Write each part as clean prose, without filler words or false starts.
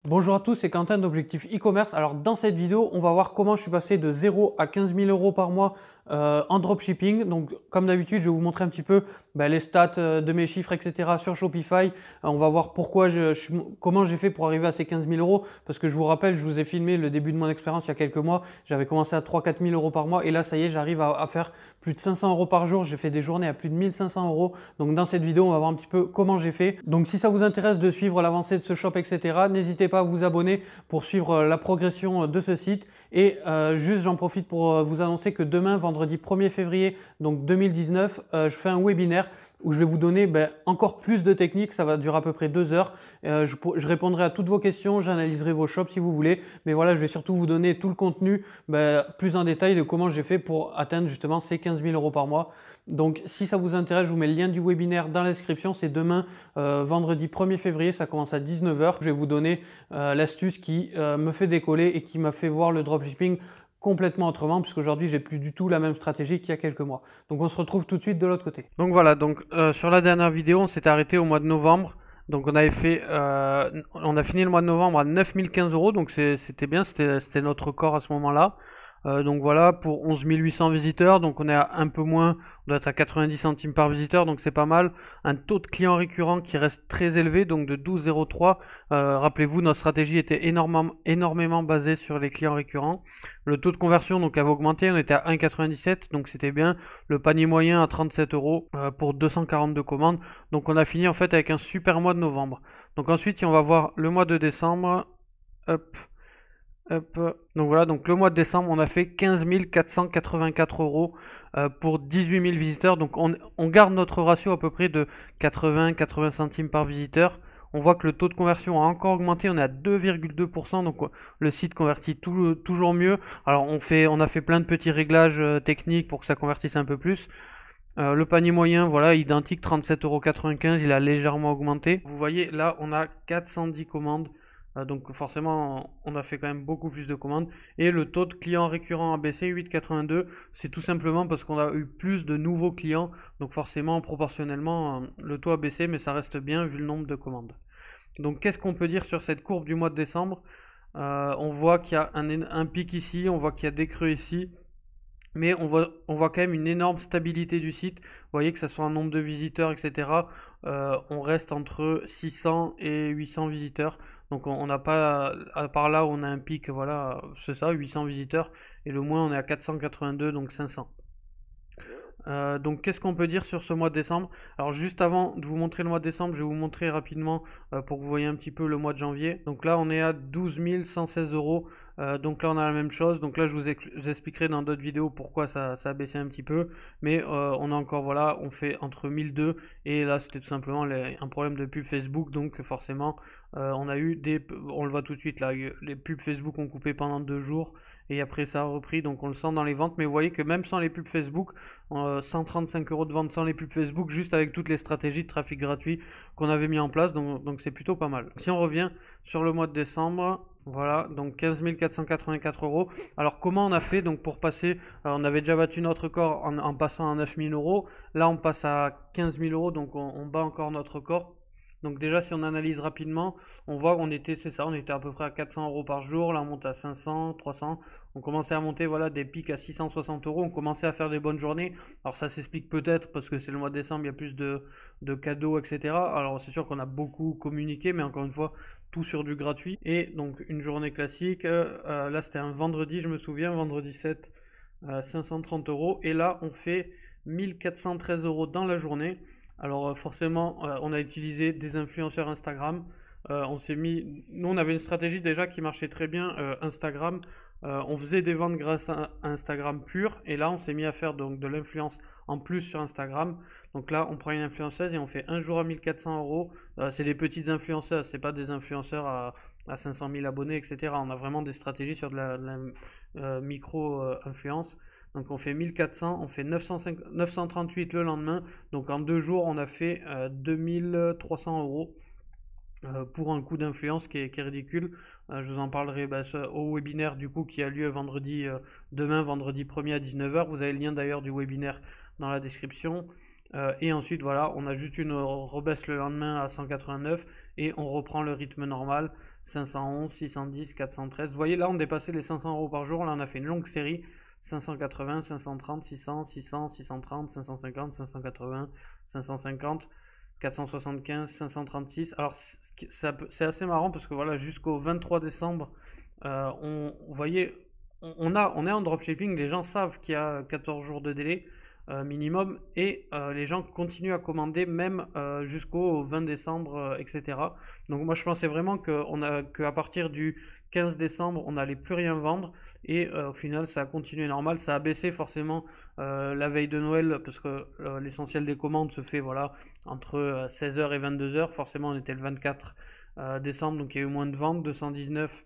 Bonjour à tous, c'est Quentin d'Objectif e-commerce. Alors dans cette vidéo, on va voir comment je suis passé de 0 à 15 000 euros par mois en dropshipping. Donc comme d'habitude, je vais vous montrer un petit peu les stats de mes chiffres, etc. sur Shopify. On va voir pourquoi comment j'ai fait pour arriver à ces 15 000 euros. Parce que je vous rappelle, je vous ai filmé le début de mon expérience il y a quelques mois. J'avais commencé à 3 000 à 4 000 euros par mois et là, ça y est, j'arrive à faire plus de 500 euros par jour. J'ai fait des journées à plus de 1500 euros. Donc dans cette vidéo, on va voir un petit peu comment j'ai fait. Donc si ça vous intéresse de suivre l'avancée de ce shop, etc., n'hésitez pas à vous abonner pour suivre la progression de ce site. Et juste, j'en profite pour vous annoncer que demain, vendredi 1er février donc 2019, je fais un webinaire où je vais vous donner encore plus de techniques. Ça va durer à peu près 2 heures. Je répondrai à toutes vos questions, j'analyserai vos shops si vous voulez. Mais voilà, je vais surtout vous donner tout le contenu plus en détail de comment j'ai fait pour atteindre justement ces 15 000 euros par mois. Donc si ça vous intéresse, je vous mets le lien du webinaire dans la description. C'est demain, vendredi 1er février, ça commence à 19 h. Je vais vous donner l'astuce qui me fait décoller et qui m'a fait voir le dropshipping complètement autrement, puisqu'aujourd'hui j'ai plus du tout la même stratégie qu'il y a quelques mois. Donc on se retrouve tout de suite de l'autre côté. Donc voilà, sur la dernière vidéo, on s'est arrêté au mois de novembre. Donc on a fini le mois de novembre à 9015 euros, donc c'était bien, c'était notre record à ce moment-là. Donc voilà, pour 11 800 visiteurs, donc on est à un peu moins, on doit être à 90 centimes par visiteur, donc c'est pas mal. Un taux de clients récurrents qui reste très élevé, donc de 12,03. Rappelez-vous, notre stratégie était énormément basée sur les clients récurrents. Le taux de conversion donc avait augmenté, on était à 1,97, donc c'était bien. Le panier moyen à 37 euros pour 242 commandes. Donc on a fini en fait avec un super mois de novembre. Donc ensuite, si on va voir le mois de décembre, hop. Donc voilà, donc le mois de décembre, on a fait 15 484 euros pour 18 000 visiteurs. Donc on garde notre ratio à peu près de 80 centimes par visiteur. On voit que le taux de conversion a encore augmenté, on est à 2,2%, donc le site convertit toujours mieux. Alors on a fait plein de petits réglages techniques pour que ça convertisse un peu plus. Le panier moyen, voilà, identique, 37,95 €, il a légèrement augmenté. Vous voyez, là, on a 410 commandes. Donc forcément, on a fait quand même beaucoup plus de commandes. Et le taux de clients récurrents a baissé, 8,82. C'est tout simplement parce qu'on a eu plus de nouveaux clients. Donc forcément, proportionnellement, le taux a baissé, mais ça reste bien vu le nombre de commandes. Donc qu'est-ce qu'on peut dire sur cette courbe du mois de décembre? On voit qu'il y a un pic ici, on voit qu'il y a des creux ici. Mais on voit quand même une énorme stabilité du site. Vous voyez que ce soit un nombre de visiteurs, etc. On reste entre 600 et 800 visiteurs. Donc on n'a pas, à part là où on a un pic, voilà, c'est ça, 800 visiteurs. Et le moins, on est à 482, donc 500. Donc qu'est-ce qu'on peut dire sur ce mois de décembre? Alors juste avant de vous montrer le mois de décembre, je vais vous montrer rapidement pour que vous voyez un petit peu le mois de janvier. Donc là on est à 12 116 euros. Donc là on a la même chose. Donc là je vous expliquerai dans d'autres vidéos pourquoi ça a baissé un petit peu. Mais on a encore, voilà, on fait entre 1002 et là c'était tout simplement un problème de pub Facebook. Donc forcément on a eu on le voit tout de suite là, les pubs Facebook ont coupé pendant 2 jours. Et après ça a repris, donc on le sent dans les ventes. Mais vous voyez que même sans les pubs Facebook, 135 euros de vente sans les pubs Facebook, juste avec toutes les stratégies de trafic gratuit qu'on avait mis en place, donc c'est plutôt pas mal. Si on revient sur le mois de décembre, voilà, donc 15 484 euros. Alors comment on a fait donc pour passer, on avait déjà battu notre record en passant à 9 000 euros, là on passe à 15 000 euros, donc on bat encore notre record. Donc déjà si on analyse rapidement, on voit qu'on était, c'est ça, on était à peu près à 400 euros par jour, là on monte à 500, 300, on commençait à monter, voilà, des pics à 660 euros, on commençait à faire des bonnes journées. Alors ça s'explique peut-être parce que c'est le mois de décembre, il y a plus de cadeaux, etc. Alors c'est sûr qu'on a beaucoup communiqué, mais encore une fois, tout sur du gratuit. Et donc une journée classique, là c'était un vendredi, je me souviens, vendredi 7, 530 euros, et là on fait 1413 euros dans la journée. Alors forcément, on a utilisé des influenceurs Instagram. Nous on avait une stratégie déjà qui marchait très bien, Instagram. On faisait des ventes grâce à Instagram pur, et là on s'est mis à faire donc de l'influence en plus sur Instagram. Donc là on prend une influenceuse et on fait un jour à 1400 euros. C'est des petites influenceuses, c'est pas des influenceurs à 500 000 abonnés, etc. On a vraiment des stratégies sur de la micro-influence. Donc on fait 1400, on fait 938 le lendemain. Donc en 2 jours, on a fait 2300 euros pour un coût d'influence qui est ridicule. Je vous en parlerai au webinaire du coup qui a lieu demain, vendredi 1er à 19 h. Vous avez le lien d'ailleurs du webinaire dans la description. Et ensuite, voilà, on a juste une rebaisse le lendemain à 189 et on reprend le rythme normal. 511, 610, 413. Vous voyez, là, on dépassait les 500 euros par jour. Là, on a fait une longue série. 580, 530, 600, 600, 630, 550, 580, 550, 475, 536. Alors, c'est assez marrant parce que voilà, jusqu'au 23 décembre, vous voyez, on est en dropshipping. Les gens savent qu'il y a 14 jours de délai. Minimum, et les gens continuent à commander même jusqu'au 20 décembre, etc. Donc moi je pensais vraiment qu'à partir du 15 décembre on n'allait plus rien vendre, et au final ça a continué normal. Ça a baissé forcément la veille de Noël parce que l'essentiel des commandes se fait voilà entre 16h et 22h. Forcément on était le 24 décembre, donc il y a eu moins de ventes, 219,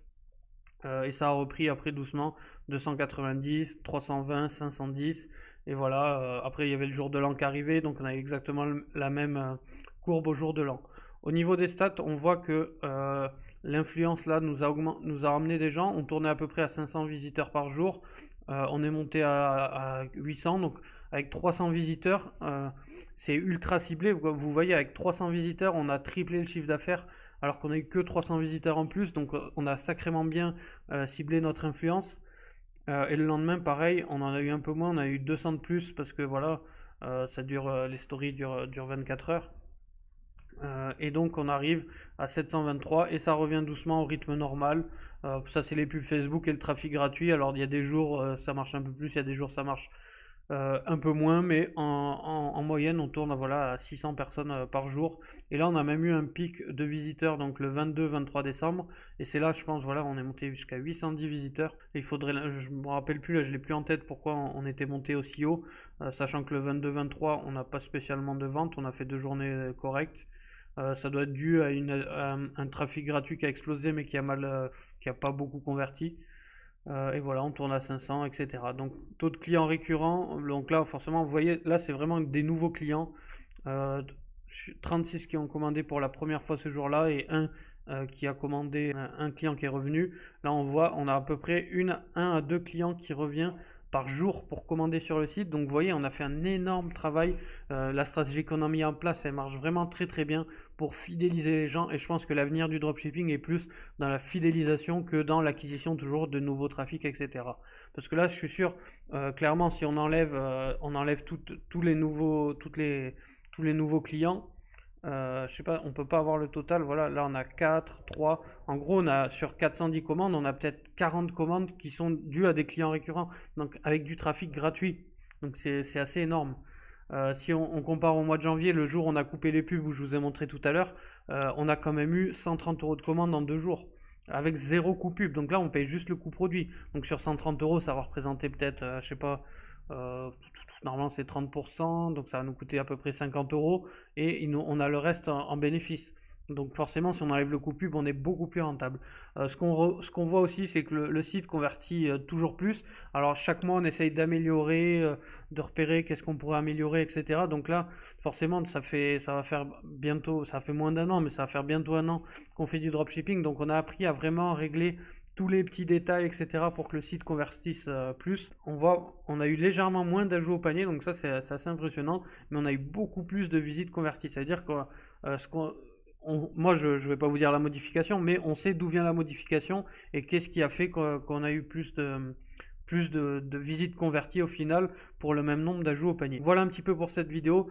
et ça a repris après doucement, 290, 320, 510, et voilà. Après il y avait le jour de l'an qui arrivait, donc on a exactement la même courbe au jour de l'an. Au niveau des stats, on voit que l'influence là nous a ramené des gens. On tournait à peu près à 500 visiteurs par jour, on est monté à 800, donc avec 300 visiteurs, c'est ultra ciblé. Vous voyez, avec 300 visiteurs on a triplé le chiffre d'affaires alors qu'on a eu que 300 visiteurs en plus, donc on a sacrément bien ciblé notre influence. Et le lendemain, pareil, on en a eu un peu moins, on a eu 200 de plus parce que voilà, ça dure, les stories durent 24 heures. Et donc on arrive à 723 et ça revient doucement au rythme normal. Ça c'est les pubs Facebook et le trafic gratuit. Alors il y a des jours ça marche un peu plus, il y a des jours ça marche un peu moins, mais en moyenne on tourne voilà, à 600 personnes par jour. Et là on a même eu un pic de visiteurs donc le 22-23 décembre, et c'est là je pense voilà on est monté jusqu'à 810 visiteurs. Et il faudrait, je me rappelle plus, là je l'ai plus en tête pourquoi on était monté aussi haut, sachant que le 22-23 on n'a pas spécialement de vente, on a fait 2 journées correctes. Ça doit être dû à un trafic gratuit qui a explosé mais qui a pas beaucoup converti. Et voilà, on tourne à 500, etc. Donc taux de clients récurrents, donc là forcément vous voyez, là c'est vraiment des nouveaux clients. 36 qui ont commandé pour la première fois ce jour-là, et un qui a commandé, un client qui est revenu. Là on voit, on a à peu près 1 à 2 clients qui revient par jour pour commander sur le site. Donc vous voyez, on a fait un énorme travail. La stratégie qu'on a mis en place, elle marche vraiment très très bien pour fidéliser les gens, et je pense que l'avenir du dropshipping est plus dans la fidélisation que dans l'acquisition toujours de nouveaux trafics, etc. Parce que là je suis sûr, clairement si on enlève tous les nouveaux clients, je sais pas, on peut pas avoir le total. Voilà, là on a 4, 3. En gros, on a sur 410 commandes, on a peut-être 40 commandes qui sont dues à des clients récurrents, donc avec du trafic gratuit. Donc c'est assez énorme. Si on compare au mois de janvier, le jour où on a coupé les pubs où je vous ai montré tout à l'heure, on a quand même eu 130 euros de commandes en 2 jours. Avec 0 coût pub. Donc là, on paye juste le coût produit. Donc sur 130 euros, ça va représenter peut-être, je sais pas, normalement c'est 30%, donc ça va nous coûter à peu près 50 euros, et on a le reste en bénéfice. Donc forcément si on enlève le coût pub on est beaucoup plus rentable. Ce qu'on voit aussi c'est que le site convertit toujours plus. Alors chaque mois on essaye d'améliorer, de repérer qu'est-ce qu'on pourrait améliorer, etc. Donc là forcément ça fait moins d'1 an, mais ça va faire bientôt 1 an qu'on fait du dropshipping. Donc on a appris à vraiment régler tous les petits détails, etc. pour que le site convertisse plus. On a eu légèrement moins d'ajouts au panier, donc ça c'est assez impressionnant, mais on a eu beaucoup plus de visites converties. Ça veut dire que moi je vais pas vous dire la modification, mais on sait d'où vient la modification et qu'est-ce qui a fait qu'on a eu plus de visites converties au final pour le même nombre d'ajouts au panier. Voilà un petit peu pour cette vidéo.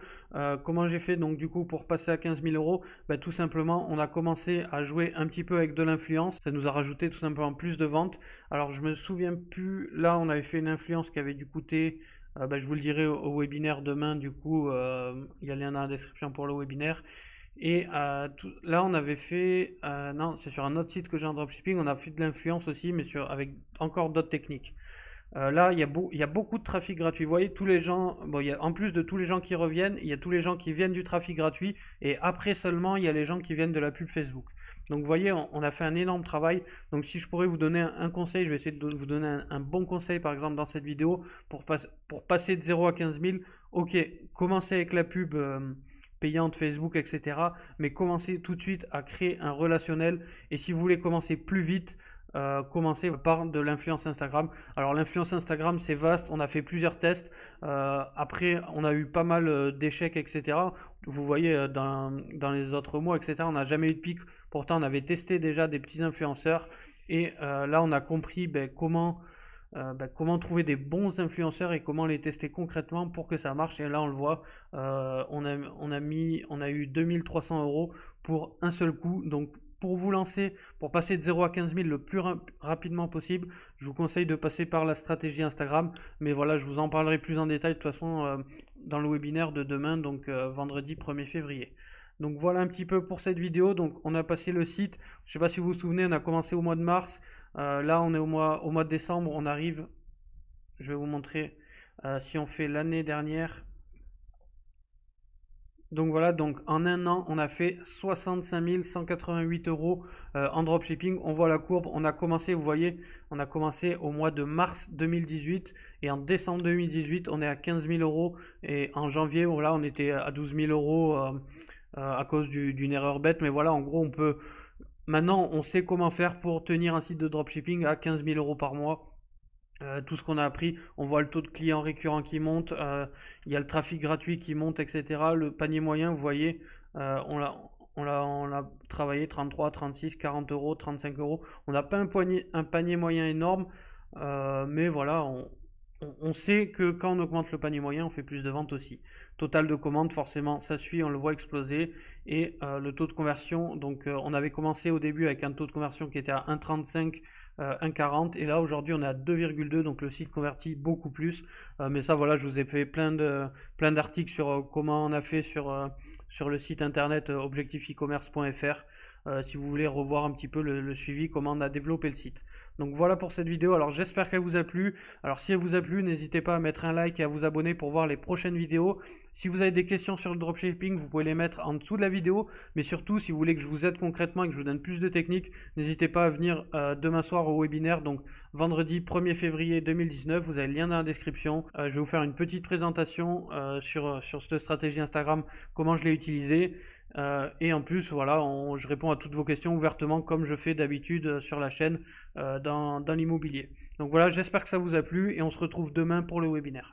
Comment j'ai fait donc du coup pour passer à 15 000 euros? Tout simplement on a commencé à jouer un petit peu avec de l'influence, ça nous a rajouté tout simplement plus de ventes. Alors je me souviens plus, là on avait fait une influence qui avait dû coûter, je vous le dirai au webinaire demain, du coup il y a le lien dans la description pour le webinaire. Et là on avait fait, non c'est sur un autre site que j'ai en dropshipping, on a fait de l'influence aussi mais avec encore d'autres techniques. Là il y a beaucoup de trafic gratuit. Vous voyez tous les gens, en plus de tous les gens qui reviennent, il y a tous les gens qui viennent du trafic gratuit, et après seulement il y a les gens qui viennent de la pub Facebook. Donc vous voyez on a fait un énorme travail. Donc si je pourrais vous donner un conseil, je vais essayer de vous donner un bon conseil par exemple dans cette vidéo pour passer de 0 à 15 000. Ok, commencez avec la pub payante Facebook, etc. Mais commencez tout de suite à créer un relationnel. Et si vous voulez commencer plus vite, commencez par de l'influence Instagram. Alors l'influence Instagram c'est vaste, on a fait plusieurs tests, après on a eu pas mal d'échecs, etc. Vous voyez dans les autres mois, etc. on n'a jamais eu de pic Pourtant, on avait testé déjà des petits influenceurs et là, on a compris comment trouver des bons influenceurs et comment les tester concrètement pour que ça marche. Et là, on le voit, on a eu 2300 euros pour un seul coup. Donc, pour vous lancer, pour passer de 0 à 15 000 le plus rapidement possible, je vous conseille de passer par la stratégie Instagram. Mais voilà, je vous en parlerai plus en détail de toute façon dans le webinaire de demain, donc vendredi 1er février. Donc voilà un petit peu pour cette vidéo. Donc on a passé le site. Je ne sais pas si vous vous souvenez, on a commencé au mois de mars. Là, on est au mois de décembre. On arrive. Je vais vous montrer si on fait l'année dernière. Donc voilà, donc en un an, on a fait 65 188 euros en dropshipping. On voit la courbe, on a commencé, vous voyez, on a commencé au mois de mars 2018 et en décembre 2018, on est à 15 000 euros et en janvier, voilà, on était à 12 000 euros à cause d'une erreur bête. Mais voilà, en gros, maintenant, on sait comment faire pour tenir un site de dropshipping à 15 000 euros par mois. Tout ce qu'on a appris, on voit le taux de clients récurrents qui monte, il y a le trafic gratuit qui monte, etc. Le panier moyen, vous voyez, on l'a travaillé 33, 36, 40 euros, 35 euros. On n'a pas un panier moyen énorme, mais voilà, on sait que quand on augmente le panier moyen, on fait plus de ventes aussi. Total de commandes, forcément, ça suit, on le voit exploser. Et le taux de conversion, donc on avait commencé au début avec un taux de conversion qui était à 1,35, 1,40 et là aujourd'hui on est à 2,2, donc le site convertit beaucoup plus. Mais ça voilà, je vous ai fait plein d'articles sur comment on a fait sur le site internet objectif-e-commerce.fr si vous voulez revoir un petit peu le suivi, comment on a développé le site. Donc voilà pour cette vidéo. Alors j'espère qu'elle vous a plu. Alors si elle vous a plu, n'hésitez pas à mettre un like et à vous abonner pour voir les prochaines vidéos. Si vous avez des questions sur le dropshipping, vous pouvez les mettre en dessous de la vidéo. Mais surtout, si vous voulez que je vous aide concrètement et que je vous donne plus de techniques, n'hésitez pas à venir demain soir au webinaire, donc vendredi 1er février 2019. Vous avez le lien dans la description. Je vais vous faire une petite présentation sur cette stratégie Instagram, comment je l'ai utilisée. Et en plus, voilà, je réponds à toutes vos questions ouvertement comme je fais d'habitude sur la chaîne dans l'immobilier. Donc voilà, j'espère que ça vous a plu et on se retrouve demain pour le webinaire.